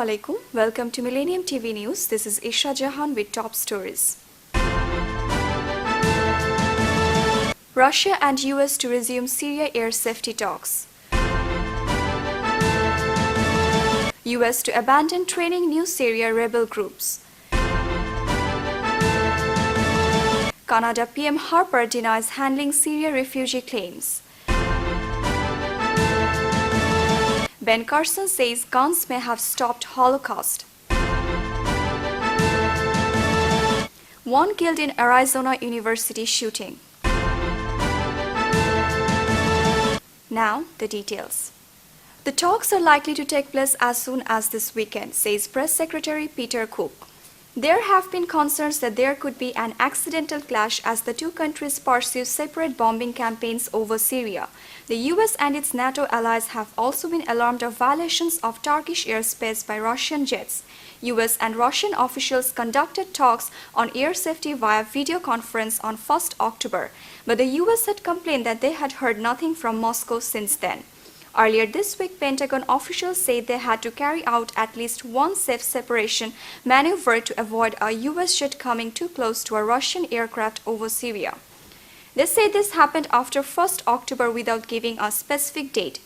Assalamualaikum. Welcome to Millennium TV News. This is Isha Jahan with top stories. Russia and US to resume Syria air safety talks. US to abandon training new Syria rebel groups. Canada PM Harper denies handling Syria refugee claims. Ben Carson says guns may have stopped Holocaust. One killed in Arizona University shooting. Now, the details. The talks are likely to take place as soon as this weekend, says Press Secretary Peter Cook. There have been concerns that there could be an accidental clash as the two countries pursue separate bombing campaigns over Syria. The US and its NATO allies have also been alarmed of violations of Turkish airspace by Russian jets. US and Russian officials conducted talks on air safety via video conference on 1st October, but the US had complained that they had heard nothing from Moscow since then. Earlier this week, Pentagon officials said they had to carry out at least one safe separation maneuver to avoid a US jet coming too close to a Russian aircraft over Syria. They say this happened after 1st October without giving a specific date.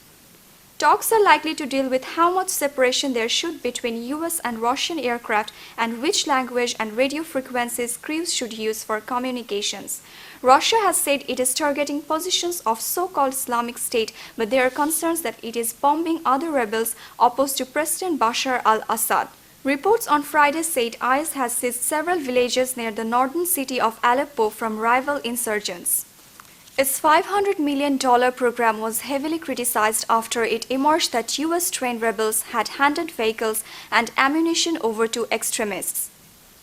Talks are likely to deal with how much separation there should be between US and Russian aircraft and which language and radio frequencies crews should use for communications. Russia has said it is targeting positions of so-called Islamic State, but there are concerns that it is bombing other rebels opposed to President Bashar al-Assad. Reports on Friday said IS has seized several villages near the northern city of Aleppo from rival insurgents. Its $500 million program was heavily criticized after it emerged that US-trained rebels had handed vehicles and ammunition over to extremists.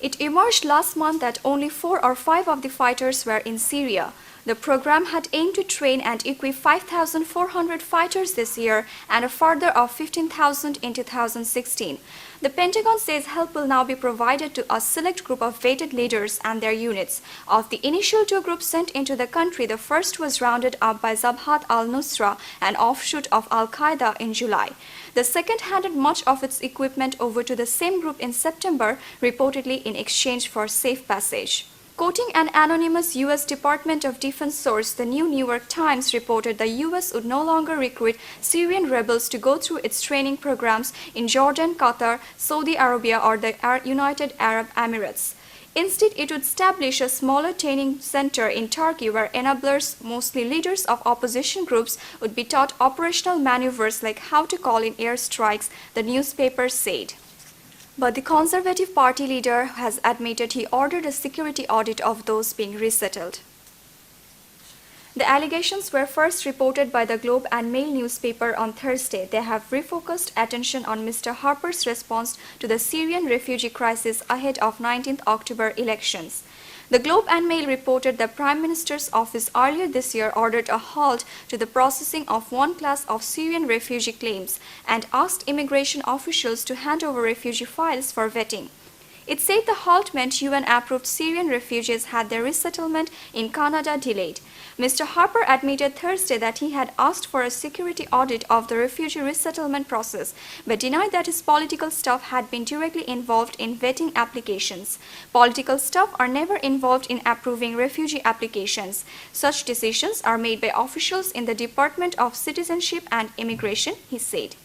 It emerged last month that only 4 or 5 of the fighters were in Syria. The program had aimed to train and equip 5,400 fighters this year and a further of 15,000 in 2016. The Pentagon says help will now be provided to a select group of vetted leaders and their units. Of the initial 2 groups sent into the country, the first was rounded up by Jabhat al-Nusra, an offshoot of Al-Qaeda, in July. The second handed much of its equipment over to the same group in September, reportedly in exchange for safe passage. Quoting an anonymous US Department of Defense source, the New York Times reported the US would no longer recruit Syrian rebels to go through its training programs in Jordan, Qatar, Saudi Arabia, or the United Arab Emirates. Instead, it would establish a smaller training center in Turkey where enablers, mostly leaders of opposition groups, would be taught operational maneuvers like how to call in airstrikes, the newspaper said. But the Conservative Party leader has admitted he ordered a security audit of those being resettled. The allegations were first reported by the Globe and Mail newspaper on Thursday. They have refocused attention on Mr. Harper's response to the Syrian refugee crisis ahead of 19th October elections. The Globe and Mail reported the Prime Minister's office earlier this year ordered a halt to the processing of one class of Syrian refugee claims and asked immigration officials to hand over refugee files for vetting. It said the halt meant UN-approved Syrian refugees had their resettlement in Canada delayed. Mr. Harper admitted Thursday that he had asked for a security audit of the refugee resettlement process, but denied that his political staff had been directly involved in vetting applications. Political staff are never involved in approving refugee applications. Such decisions are made by officials in the Department of Citizenship and Immigration, he said.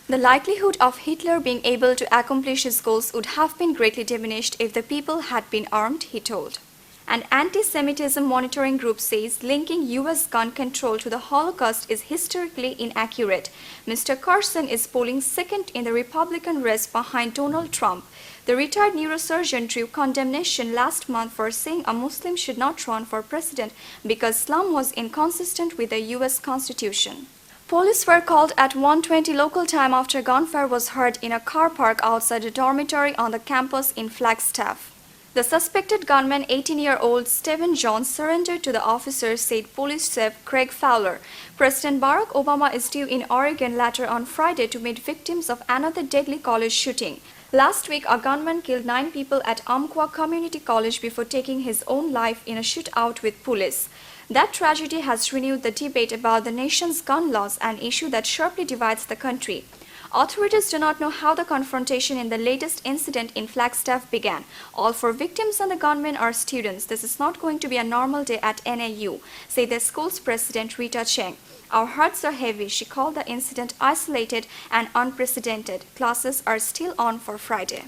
The likelihood of Hitler being able to accomplish his goals would have been greatly diminished if the people had been armed, he told. An anti-Semitism monitoring group says linking US gun control to the Holocaust is historically inaccurate. Mr. Carson is polling second in the Republican race behind Donald Trump. The retired neurosurgeon drew condemnation last month for saying a Muslim should not run for president because Islam was inconsistent with the US Constitution. Police were called at 1:20 local time after gunfire was heard in a car park outside a dormitory on the campus in Flagstaff. The suspected gunman, 18-year-old Stephen Jones, surrendered to the officers, said police chief Craig Fowler. President Barack Obama is due in Oregon later on Friday to meet victims of another deadly college shooting. Last week, a gunman killed 9 people at Umpqua Community College before taking his own life in a shootout with police. That tragedy has renewed the debate about the nation's gun laws, an issue that sharply divides the country. Authorities do not know how the confrontation in the latest incident in Flagstaff began. All four victims and the gunmen are students. This is not going to be a normal day at NAU, said the school's president Rita Cheng. Our hearts are heavy. She called the incident isolated and unprecedented. Classes are still on for Friday.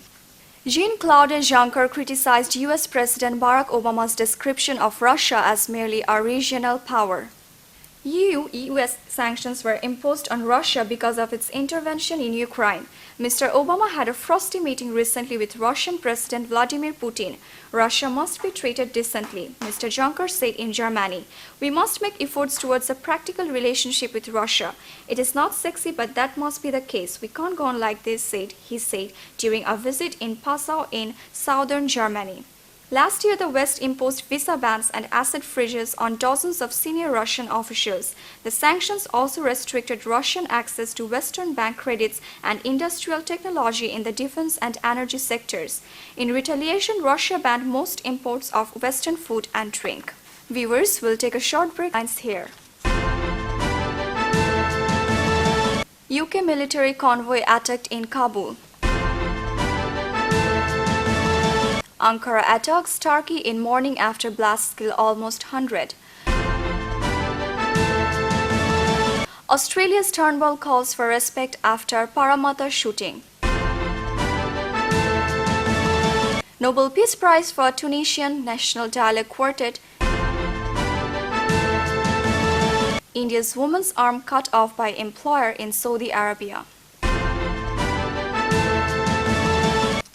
Jean-Claude Juncker criticized US President Barack Obama's description of Russia as merely a regional power. US sanctions were imposed on Russia because of its intervention in Ukraine. Mr. Obama had a frosty meeting recently with Russian President Vladimir Putin. Russia must be treated decently, Mr. Juncker said in Germany. We must make efforts towards a practical relationship with Russia. It is not sexy, but that must be the case. We can't go on like this, he said during a visit in Passau in southern Germany. Last year, the West imposed visa bans and asset freezes on dozens of senior Russian officials. The sanctions also restricted Russian access to Western bank credits and industrial technology in the defense and energy sectors. In retaliation, Russia banned most imports of Western food and drink. Viewers, will take a short break. Here. UK military convoy attacked in Kabul. Ankara attacks Turkey in morning after blasts kill almost 100. Australia's Turnbull calls for respect after Parramatta shooting. Nobel Peace Prize for Tunisian National Dialogue Quartet. India's woman's arm cut off by employer in Saudi Arabia.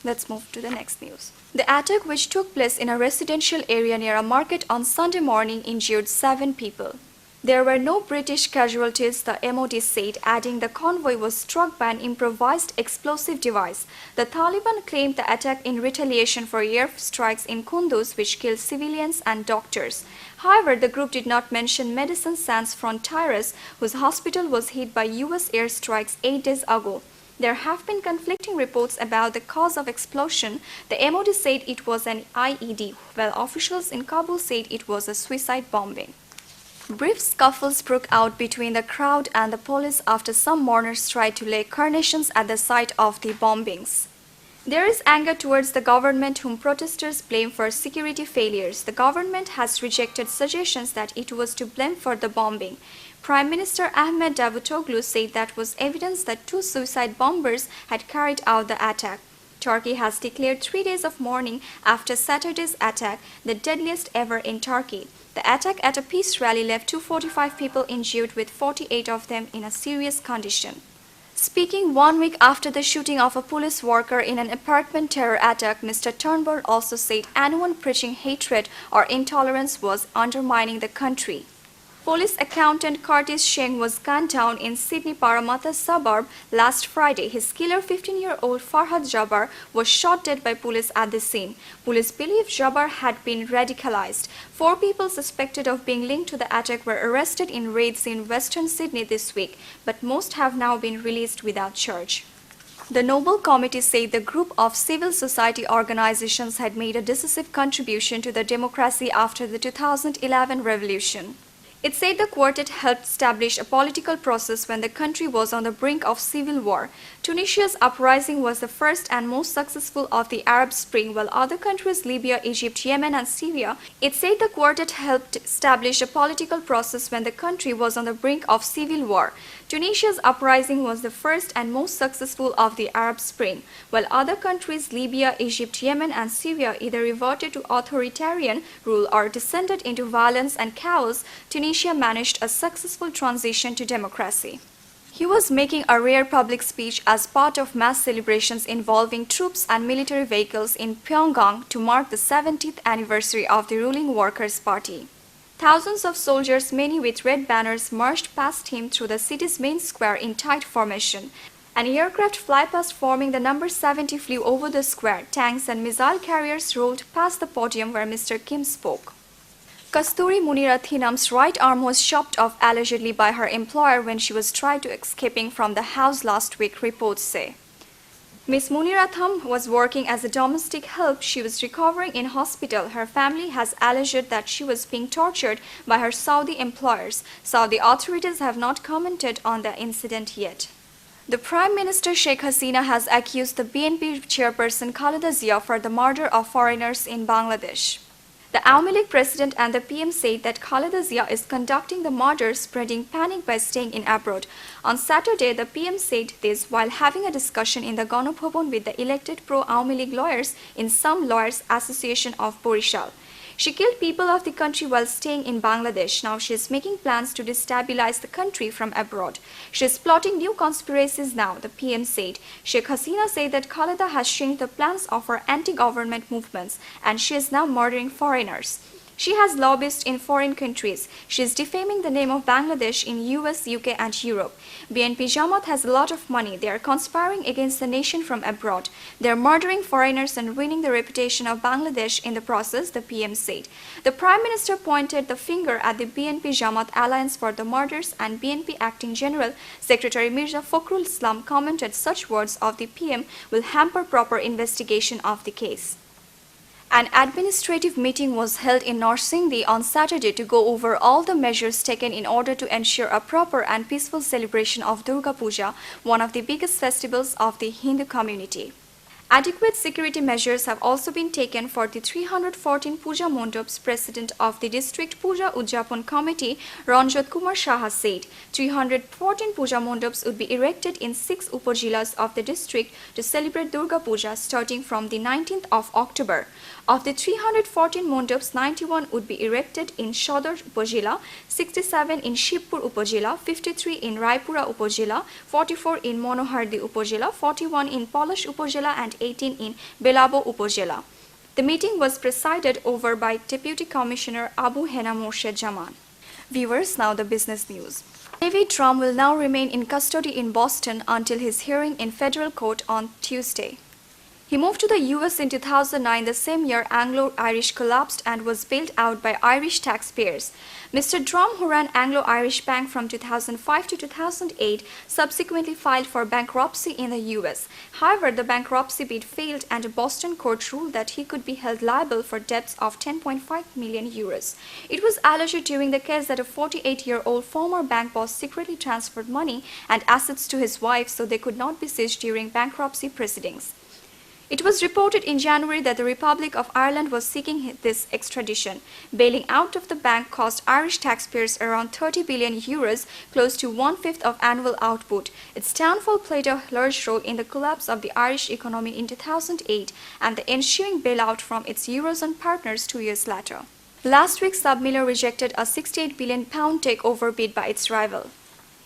Let's move to the next news. The attack, which took place in a residential area near a market on Sunday morning, injured 7 people. There were no British casualties, the MOD said, adding the convoy was struck by an improvised explosive device. The Taliban claimed the attack in retaliation for air strikes in Kunduz, which killed civilians and doctors. However, the group did not mention Medicine Sans Frontieres, whose hospital was hit by US airstrikes 8 days ago. There have been conflicting reports about the cause of explosion. The MOD said it was an IED, while officials in Kabul said it was a suicide bombing. Brief scuffles broke out between the crowd and the police after some mourners tried to lay carnations at the site of the bombings. There is anger towards the government, whom protesters blame for security failures. The government has rejected suggestions that it was to blame for the bombing. Prime Minister Ahmed Davutoglu said that was evidence that 2 suicide bombers had carried out the attack. Turkey has declared 3 days of mourning after Saturday's attack, the deadliest ever in Turkey. The attack at a peace rally left 245 people injured, with 48 of them in a serious condition. Speaking 1 week after the shooting of a police worker in an apartment terror attack, Mr. Turnbull also said anyone preaching hatred or intolerance was undermining the country. Police accountant Curtis Sheng was gunned down in Sydney Parramatta suburb last Friday. His killer, 15-year-old Farhad Jabbar, was shot dead by police at the scene. Police believe Jabbar had been radicalized. 4 people suspected of being linked to the attack were arrested in raids in Western Sydney this week, but most have now been released without charge. The Nobel Committee said the group of civil society organizations had made a decisive contribution to the democracy after the 2011 revolution. It said the quartet helped establish a political process when the country was on the brink of civil war. Tunisia's uprising was the first and most successful of the Arab Spring, while other countries, Libya, Egypt, Yemen, and Syria. It said the quartet helped establish a political process when the country was on the brink of civil war. Tunisia's uprising was the first and most successful of the Arab Spring, while other countries, Libya, Egypt, Yemen, and Syria, either reverted to authoritarian rule or descended into violence and chaos. Tunisia managed a successful transition to democracy. He was making a rare public speech as part of mass celebrations involving troops and military vehicles in Pyongyang to mark the 70th anniversary of the ruling Workers' Party. Thousands of soldiers, many with red banners, marched past him through the city's main square in tight formation. An aircraft flypast forming the number 70 flew over the square. Tanks and missile carriers rolled past the podium where Mr. Kim spoke. Kasturi Munirathinam's right arm was chopped off allegedly by her employer when she was tried to escaping from the house last week, reports say. Ms. Muniratham was working as a domestic help. She was recovering in hospital. Her family has alleged that she was being tortured by her Saudi employers. Saudi authorities have not commented on the incident yet. The Prime Minister Sheikh Hasina has accused the BNP chairperson Khaleda Zia for the murder of foreigners in Bangladesh. The Awami League president and the PM said that Khaleda Zia is conducting the murder, spreading panic by staying in abroad. On Saturday, the PM said this while having a discussion in the Ganabhavan with the elected pro-Awami League lawyers in some Lawyers Association of Borishal. She killed people of the country while staying in Bangladesh. Now she is making plans to destabilize the country from abroad. She is plotting new conspiracies now, the PM said. Sheikh Hasina said that Khaleda has changed the plans of her anti-government movements and she is now murdering foreigners. She has lobbyists in foreign countries. She is defaming the name of Bangladesh in US, UK and Europe. BNP Jamaat has a lot of money. They are conspiring against the nation from abroad. They are murdering foreigners and ruining the reputation of Bangladesh in the process, the PM said. The Prime Minister pointed the finger at the BNP Jamaat Alliance for the murders and BNP Acting General Secretary Mirza Fakhrul Islam commented such words of the PM will hamper proper investigation of the case. An administrative meeting was held in Narsingdi on Saturday to go over all the measures taken in order to ensure a proper and peaceful celebration of Durga Puja, one of the biggest festivals of the Hindu community. Adequate security measures have also been taken for the 314 Puja Mondaps. President of the District Puja Ujjapon Committee, Ranjot Kumar Saha said 314 Puja Mondaps would be erected in 6 upajilas of the district to celebrate Durga Puja starting from the 19th of October. Of the 314 mondaps, 91 would be erected in Shodar Upajila, 67 in Shibpur Upajila, 53 in Raipura Upajila, 44 in Monohardi Upajila, 41 in Polish Upajila and 18 in Belabo Upajila. The meeting was presided over by Deputy Commissioner Abu Hena Morshed Jaman. Viewers, now the business news. David Trump will now remain in custody in Boston until his hearing in federal court on Tuesday. He moved to the US in 2009, the same year Anglo-Irish collapsed and was bailed out by Irish taxpayers. Mr. Trump, who ran Anglo-Irish Bank from 2005 to 2008, subsequently filed for bankruptcy in the US. However, the bankruptcy bid failed and a Boston court ruled that he could be held liable for debts of 10.5 million euros. It was alleged during the case that a 48-year-old former bank boss secretly transferred money and assets to his wife so they could not be seized during bankruptcy proceedings. It was reported in January that the Republic of Ireland was seeking this extradition. Bailing out of the bank cost Irish taxpayers around 30 billion euros, close to one-fifth of annual output. Its downfall played a large role in the collapse of the Irish economy in 2008 and the ensuing bailout from its Eurozone partners 2 years later. Last week, Submiller rejected a £68 billion takeover bid by its rival.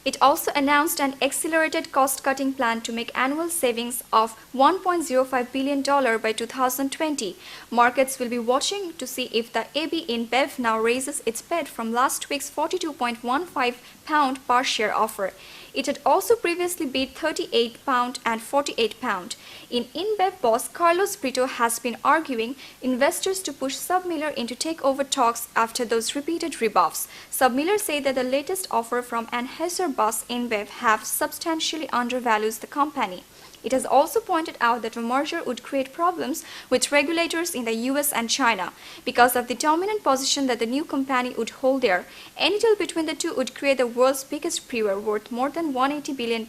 It also announced an accelerated cost-cutting plan to make annual savings of $1.05 billion by 2020. Markets will be watching to see if the AB InBev now raises its bid from last week's £42.15 per share offer. It had also previously bid £38 and £48. In InBev boss Carlos Brito has been arguing investors to push Submiller into takeover talks after those repeated rebuffs. Submiller said that the latest offer from Anheuser-Busch InBev have substantially undervalues the company. It has also pointed out that a merger would create problems with regulators in the US and China. Because of the dominant position that the new company would hold there, any deal between the two would create the world's biggest brewer worth more than £180 billion.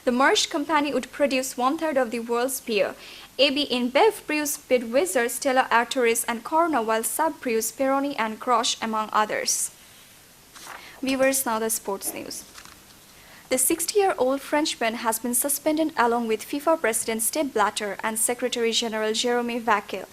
The merged company would produce one-third of the world's beer. AB InBev brews Budweiser, Stella Artois and Corona, while Sub brews Peroni and Grolsch, among others. Viewers, now the sports news. The 60-year-old Frenchman has been suspended along with FIFA President Sepp Blatter and Secretary-General Jerome Vackel.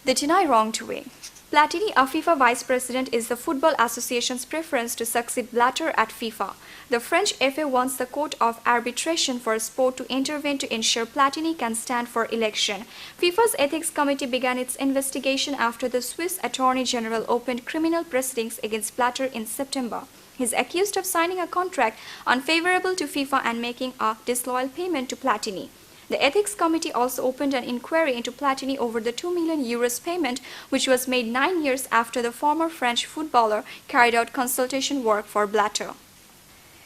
They deny wrongdoing. Platini, a FIFA vice president, is the Football Association's preference to succeed Blatter at FIFA. The French FA wants the Court of Arbitration for Sport to intervene to ensure Platini can stand for election. FIFA's Ethics Committee began its investigation after the Swiss Attorney General opened criminal proceedings against Blatter in September. He is accused of signing a contract unfavorable to FIFA and making a disloyal payment to Platini. The Ethics Committee also opened an inquiry into Platini over the €2 million payment, which was made 9 years after the former French footballer carried out consultation work for Blatter.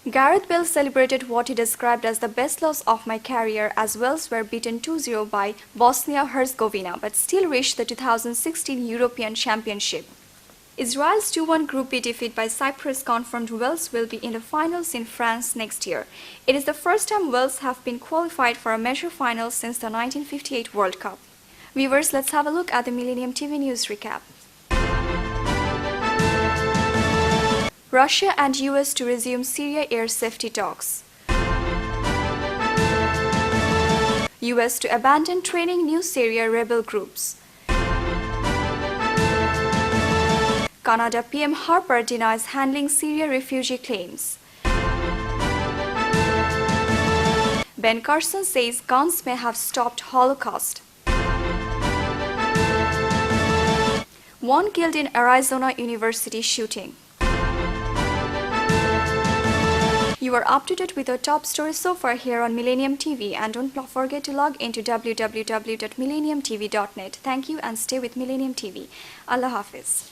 Gareth Bale celebrated what he described as the best loss of my career as Wales were beaten 2-0 by Bosnia-Herzegovina, but still reached the 2016 European Championship. Israel's 2-1 Group B defeat by Cyprus confirmed Wales will be in the finals in France next year. It is the first time Wales have been qualified for a major final since the 1958 World Cup. Viewers, let's have a look at the Millennium TV News recap. Russia and US to resume Syria air safety talks. US to abandon training new Syria rebel groups. Canada PM Harper denies handling Syria refugee claims. Ben Carson says guns may have stopped Holocaust. One killed in Arizona University shooting. You are up to date with our top stories so far here on Millennium TV, and don't forget to log into www.millenniumtv.net. Thank you and stay with Millennium TV. Allah Hafiz.